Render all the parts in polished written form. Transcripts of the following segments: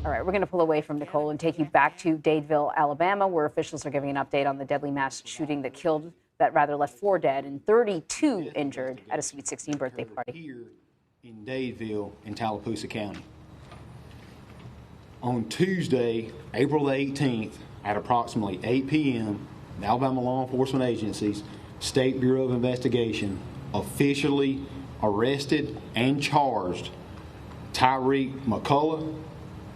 All right, we're going to pull away from Nicole and take you back to Dadeville, Alabama, where officials are giving an update on the deadly mass shooting that left 4 dead and 32 injured at a Sweet 16 birthday party. Here in Dadeville in Tallapoosa County. On Tuesday, April the 18th, at approximately 8 p.m., the Alabama Law Enforcement Agencies, State Bureau of Investigation, officially arrested and charged Reik McCullough,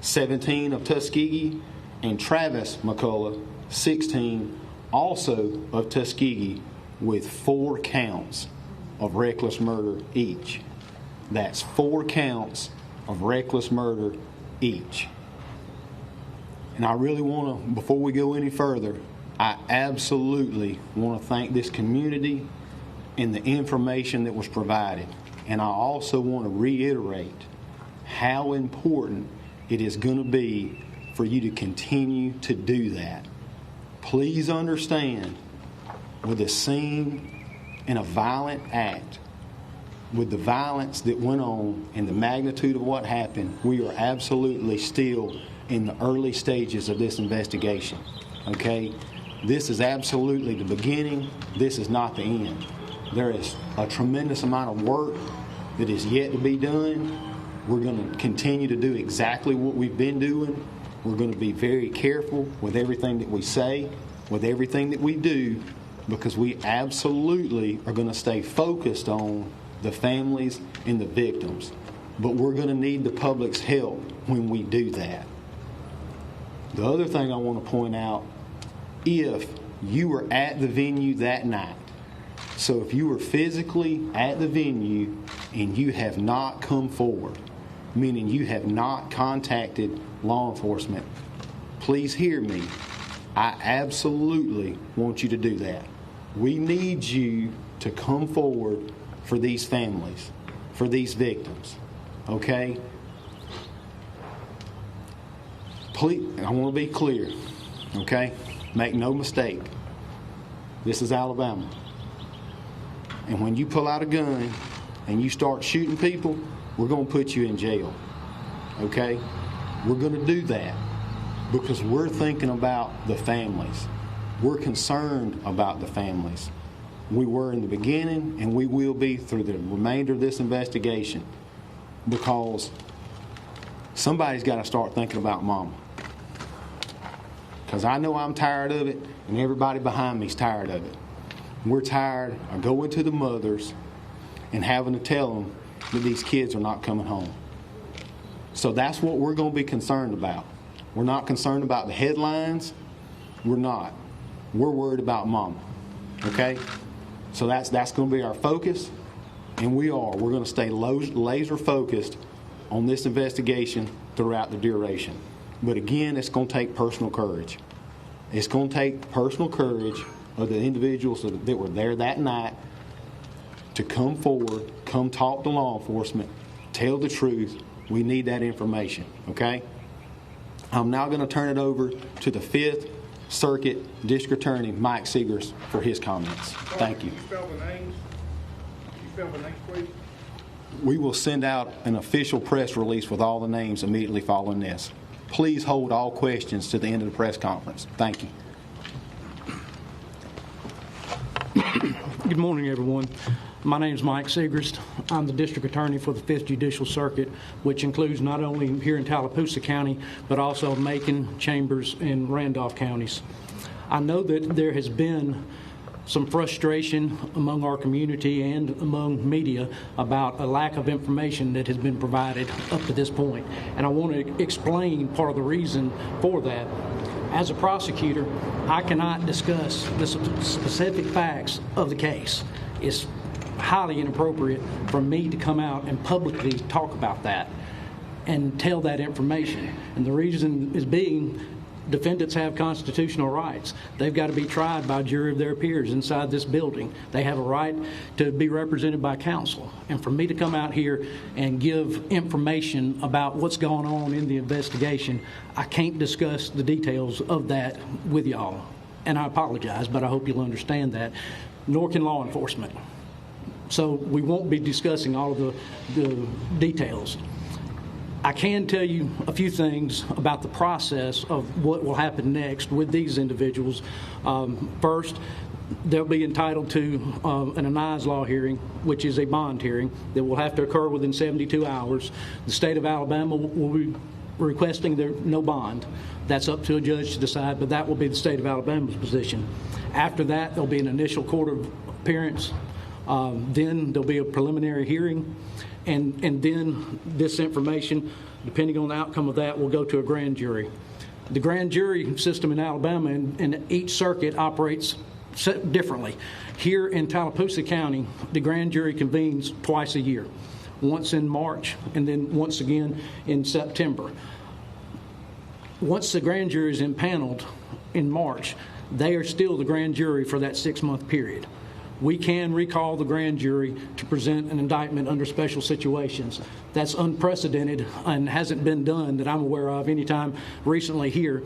17 of Tuskegee, and Travis McCullough, 16, also of Tuskegee, with 4 counts of reckless murder each. That's 4 counts of reckless murder each. And I really want to, before we go any further, I absolutely want to thank this community and the information that was provided. And I also want to reiterate how important it is going to be for you to continue to do that. Please understand, with a scene and a violent act, with the violence that went on and the magnitude of what happened, we are absolutely still in the early stages of this investigation, okay? This is absolutely the beginning. This is not the end. There is a tremendous amount of work that is yet to be done. We're going to continue to do exactly what we've been doing. We're going to be very careful with everything that we say, with everything that we do, because we absolutely are going to stay focused on the families and the victims. But we're going to need the public's help when we do that. The other thing I want to point out, if you were at the venue that night, so if you were physically at the venue and you have not come forward, meaning you have not contacted law enforcement, please hear me. I absolutely want you to do that. We need you to come forward for these families, for these victims, okay? Please, I want to be clear, okay? Make no mistake. This is Alabama. And when you pull out a gun and you start shooting people, we're going to put you in jail, okay? We're going to do that because we're thinking about the families. We're concerned about the families. We were in the beginning, and we will be through the remainder of this investigation, because somebody's got to start thinking about mama. Because I know I'm tired of it, and everybody behind me's tired of it. We're tired of going to the mothers and having to tell them that these kids are not coming home. So that's what we're going to be concerned about. We're not concerned about the headlines. We're not. We're worried about mama, okay? So that's going to be our focus, and we're going to stay laser focused on this investigation throughout the duration. But again, it's going to take personal courage. It's going to take personal courage of the individuals that were there that night to come forward, come talk to law enforcement, tell the truth. We need that information, okay? I'm now going to turn it over to the 5th Circuit District Attorney, Mike Segrist, for his comments. Thank you. Can you spell the names? Can you spell the names, please? We will send out an official press release with all the names immediately following this. Please hold all questions to the end of the press conference. Thank you. Good morning, everyone. My name is Mike Segrist. I'm the District Attorney for the 5th Judicial Circuit, which includes not only here in Tallapoosa County, but also Macon, Chambers, and Randolph counties. I know that there has been some frustration among our community and among media about a lack of information that has been provided up to this point. And I want to explain part of the reason for that. As a prosecutor, I cannot discuss the specific facts of the case. It's highly inappropriate for me to come out and publicly talk about that and tell that information. And the reason is being, defendants have constitutional rights. They've got to be tried by a jury of their peers inside this building. They have a right to be represented by counsel. And for me to come out here and give information about what's going on in the investigation, I can't discuss the details of that with y'all. And I apologize, but I hope you'll understand that. Nor can law enforcement. So we won't be discussing all of the details. I can tell you a few things about the process of what will happen next with these individuals. First, they'll be entitled to an anise law hearing, which is a bond hearing that will have to occur within 72 hours. The state of Alabama will be requesting there no bond. That's up to a judge to decide, but that will be the state of Alabama's position. After that, there'll be an initial court of appearance. Then there'll be a preliminary hearing, and then this information, depending on the outcome of that, will go to a grand jury. The grand jury system in Alabama and each circuit operates differently. Here in Tallapoosa County, the grand jury convenes twice a year, once in March and then once again in September. Once the grand jury is impaneled in March, they are still the grand jury for that 6-month period. We can recall the grand jury to present an indictment under special situations. That's unprecedented and hasn't been done that I'm aware of anytime recently here.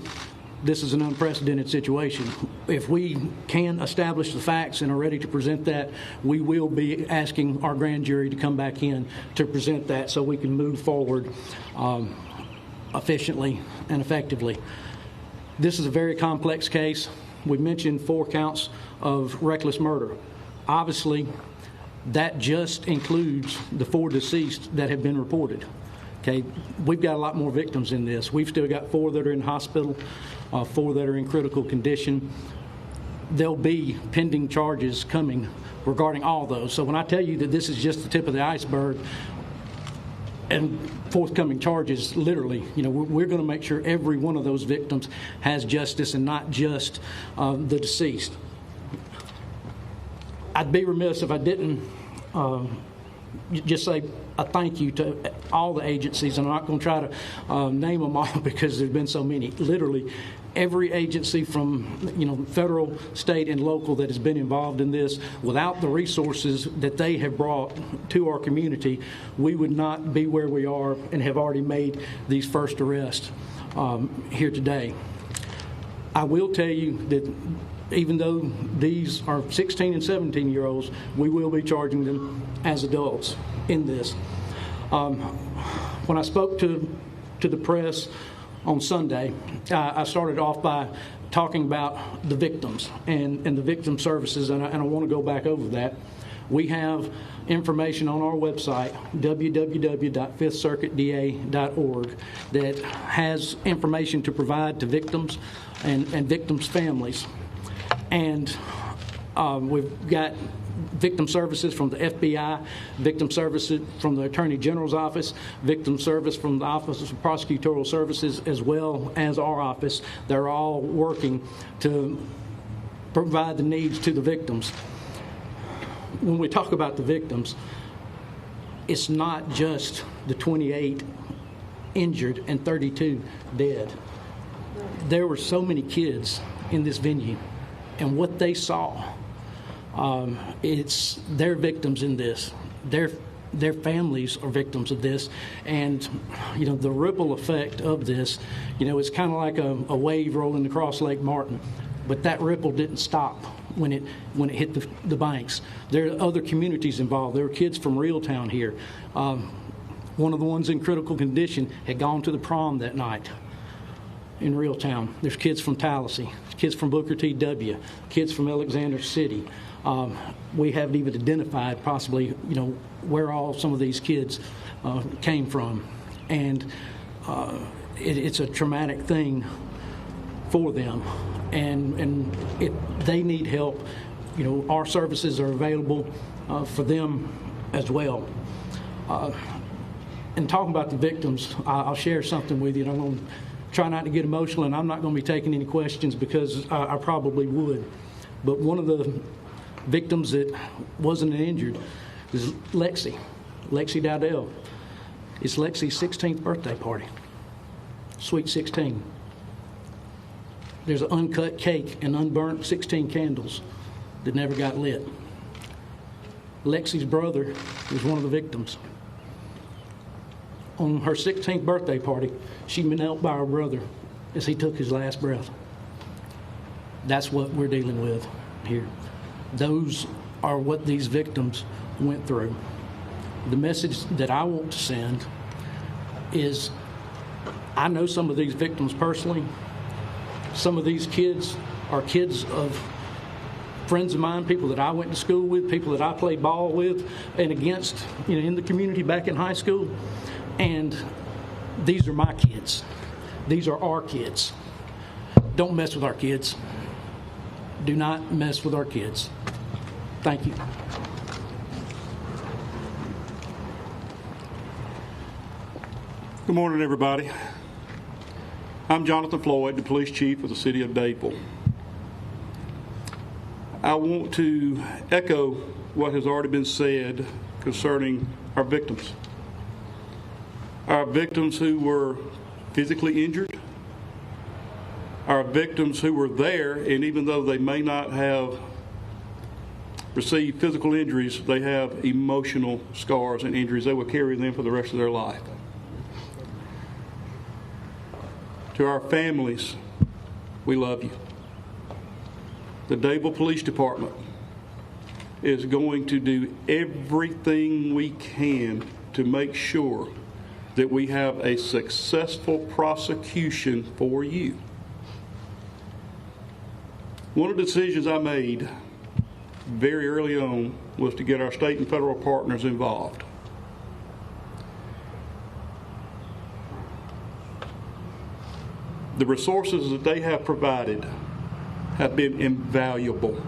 This is an unprecedented situation. If we can establish the facts and are ready to present that, we will be asking our grand jury to come back in to present that so we can move forward efficiently and effectively. This is a very complex case. We mentioned 4 counts of reckless murder. Obviously, that just includes the 4 deceased that have been reported. Okay, we've got a lot more victims in this. We've still got 4 that are in hospital, 4 that are in critical condition. There'll be pending charges coming regarding all those. So when I tell you that this is just the tip of the iceberg and forthcoming charges, literally, we're going to make sure every one of those victims has justice and not just the deceased. I'd be remiss if I didn't just say a thank you to all the agencies, and I'm not going to try to name them all because there's been so many. Literally, every agency from federal, state, and local that has been involved in this, without the resources that they have brought to our community, we would not be where we are and have already made these first arrests here today. I will tell you that even though these are 16 and 17-year-olds, we will be charging them as adults in this. When I spoke to the press on Sunday, I started off by talking about the victims and the victim services, and I want to go back over that. We have information on our website, www.fifthcircuitda.org, that has information to provide to victims and victims' families. And we've got victim services from the FBI, victim services from the Attorney General's office, victim service from the Office of Prosecutorial Services, as well as our office. They're all working to provide the needs to the victims. When we talk about the victims, it's not just the 28 injured and 32 dead. There were so many kids in this venue, and what they saw, they're victims in this. Their families are victims of this, and the ripple effect of this, it's kind of like a wave rolling across Lake Martin, but that ripple didn't stop when it hit the banks. There are other communities involved. There were kids from Reeltown here. One of the ones in critical condition had gone to the prom that night in Reeltown. There's kids from Tallahassee, kids from Booker T. W., kids from Alexander City. We haven't even identified possibly, where all some of these kids came from. And it's a traumatic thing for them. And they need help. Our services are available for them as well. And talking about the victims, I'll share something with you. And I'm going to try not to get emotional, and I'm not going to be taking any questions because I probably would. But one of the victims that wasn't injured is Lexi Dadeville. It's Lexi's 16th birthday party, Sweet 16. There's an uncut cake and unburnt 16 candles that never got lit. Lexi's brother is one of the victims. On her 16th birthday party, she knelt by her brother as he took his last breath. That's what we're dealing with here. Those are what these victims went through. The message that I want to send is I know some of these victims personally. Some of these kids are kids of friends of mine, people that I went to school with, people that I played ball with and against, in the community back in high school. And these are my kids. These are our kids. Don't mess with our kids. Do not mess with our kids. Thank you. Good morning, everybody. I'm Jonathan Floyd, the police chief of the city of Dadeville. I want to echo what has already been said concerning our victims. Our victims who were physically injured, our victims who were there, and even though they may not have received physical injuries, they have emotional scars and injuries. They will carry them for the rest of their life. To our families, we love you. The Dadeville Police Department is going to do everything we can to make sure that we have a successful prosecution for you. One of the decisions I made very early on was to get our state and federal partners involved. The resources that they have provided have been invaluable.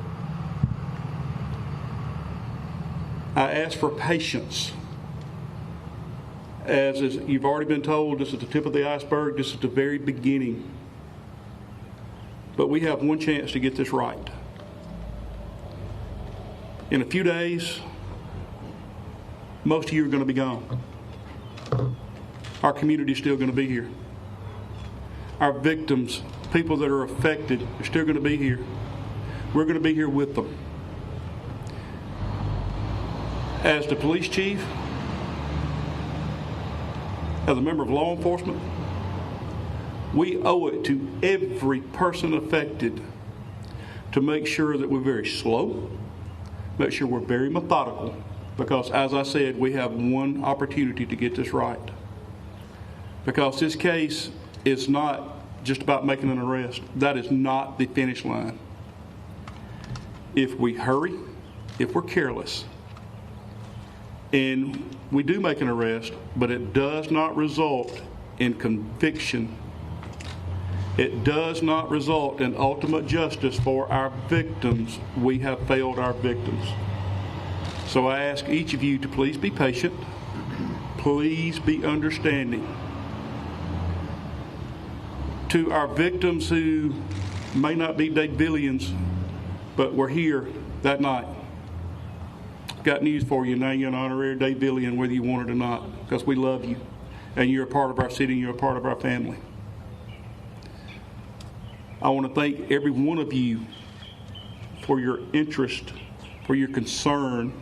I ask for patience. As you've already been told, this is the tip of the iceberg. This is the very beginning. But we have one chance to get this right. In a few days, most of you are going to be gone. Our community is still going to be here. Our victims, people that are affected, are still going to be here. We're going to be here with them. As the police chief, as a member of law enforcement, we owe it to every person affected to make sure that we're very slow, make sure we're very methodical, because as I said, we have one opportunity to get this right. Because this case is not just about making an arrest. That is not the finish line. If we hurry, if we're careless, and we do make an arrest, but it does not result in conviction, it does not result in ultimate justice for our victims, we have failed our victims. So I ask each of you to please be patient, please be understanding. To our victims who may not be Dadevillians, but were here that night, got news for you. Now you're an honorary Dadevillian, whether you want it or not, because we love you, and you're a part of our city, and you're a part of our family. I want to thank every one of you for your interest, for your concern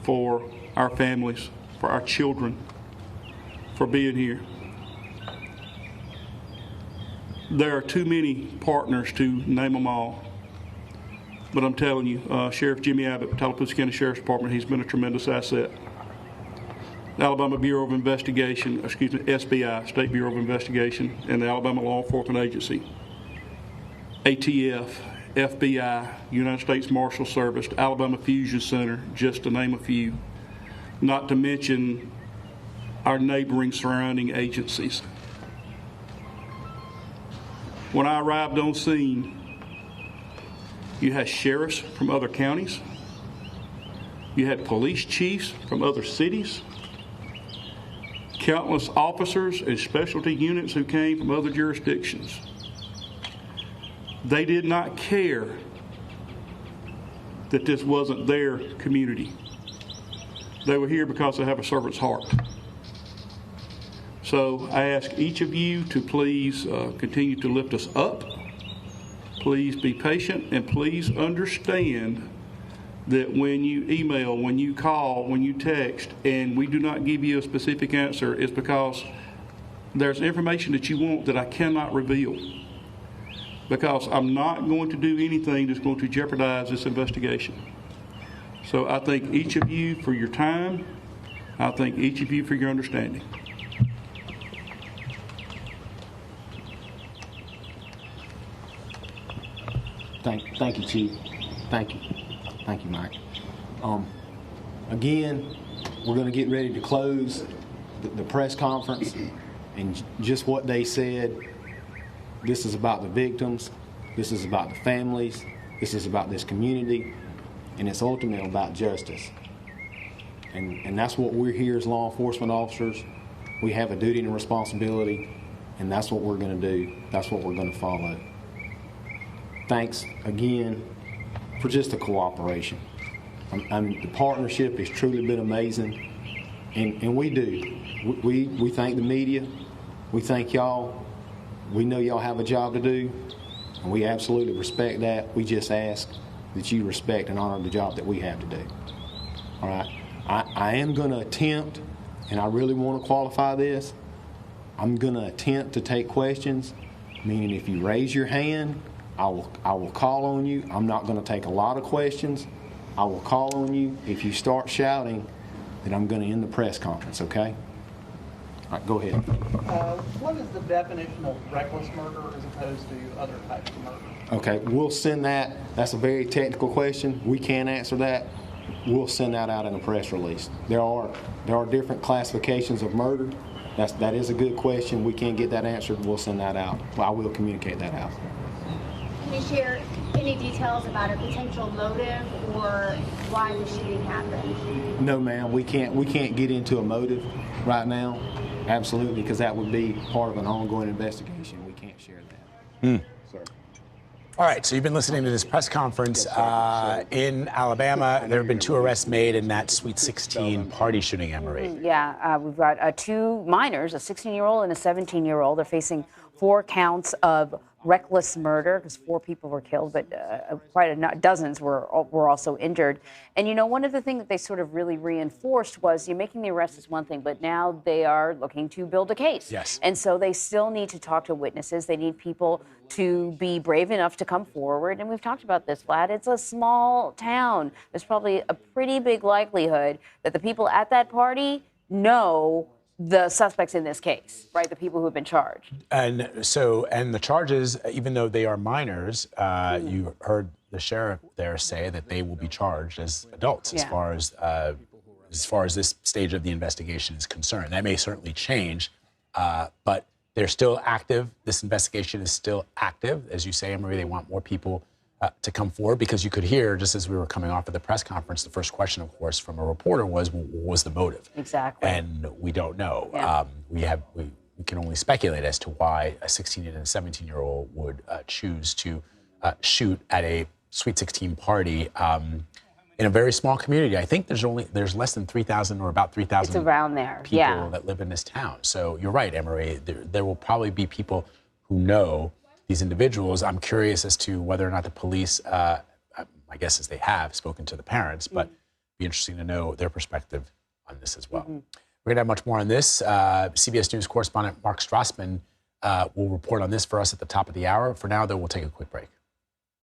for our families, for our children, for being here. There are too many partners to name them all. But I'm telling you, Sheriff Jimmy Abbott, Tallapoosa County Sheriff's Department, he's been a tremendous asset. The Alabama Bureau of Investigation, SBI, State Bureau of Investigation, and the Alabama Law Enforcement Agency, ATF, FBI, United States Marshal Service, Alabama Fusion Center, just to name a few, not to mention our neighboring surrounding agencies. When I arrived on scene, you had sheriffs from other counties, you had police chiefs from other cities, countless officers and specialty units who came from other jurisdictions. They did not care that this wasn't their community. They were here because they have a servant's heart. So I ask each of you to please continue to lift us up. Please be patient, and please understand that when you email, when you call, when you text, and we do not give you a specific answer, it's because there's information that you want that I cannot reveal. Because I'm not going to do anything that's going to jeopardize this investigation. So I thank each of you for your time. I thank each of you for your understanding. Thank you, Chief. Thank you, Mike. Again, we're going to get ready to close the press conference, and just what they said. This is about the victims. This is about the families. This is about this community, and it's ultimately about justice. And that's what we're here as law enforcement officers. We have a duty and a responsibility, and that's what we're going to do. That's what we're going to follow. Thanks again for just the cooperation. The partnership has truly been amazing, and we do. We thank the media. We thank y'all. We know y'all have a job to do, and we absolutely respect that. We just ask that you respect and honor the job that we have to do. All right? I am going to attempt, and I really want to qualify this, I'm going to attempt to take questions, meaning if you raise your hand, I will call on you. I'm not going to take a lot of questions. I will call on you. If you start shouting, then I'm going to end the press conference, okay? All right, go ahead. What is the definition of reckless murder as opposed to other types of murder? Okay, we'll send that. That's a very technical question. We can't answer that. We'll send that out in a press release. There are different classifications of murder. That is a good question. We can't get that answered. We'll send that out. Well, I will communicate that out. Can you share any details about a potential motive or why the shooting happened? No, ma'am. We can't get into a motive right now. Absolutely, because that would be part of an ongoing investigation. We can't share that. Sir. All right, so you've been listening to this press conference in Alabama. There have been 2 arrests made in that Sweet 16 party shooting, Anne-Marie. Yeah, we've got 2 minors, a 16-year-old and a 17-year-old. They're facing 4 counts of reckless murder because 4 people were killed, but dozens were also injured. And you know, one of the things that they sort of really reinforced was making the arrest is one thing, but now they are looking to build a case. Yes. And so they still need to talk to witnesses. They need people to be brave enough to come forward. And we've talked about this, Vlad. It's a small town. There's probably a pretty big likelihood that the people at that party know the suspects in this case, right? The people who have been charged. And the charges, even though they are minors, you heard the sheriff there say that they will be charged as adults as far as this stage of the investigation is concerned. That may certainly change, but they're still active. This investigation is still active. As you say, Anne-Marie, they want more people to come forward, because you could hear, just as we were coming off of the press conference, the first question, of course, from a reporter was, well, what was the motive? Exactly. And we don't know. Yeah. We can only speculate as to why a 16 and a 17-year-old would choose to shoot at a Sweet 16 party in a very small community. I think there's less than 3,000 or about 3,000 It's around there. people that live in this town. So you're right, Anne-Marie. There will probably be people who know these individuals. I'm curious as to whether or not the police, my guess is they have spoken to the parents, but it'd be interesting to know their perspective on this as well. We're going to have much more on this. CBS News correspondent Mark Strassman will report on this for us at the top of the hour. For now, though, we'll take a quick break.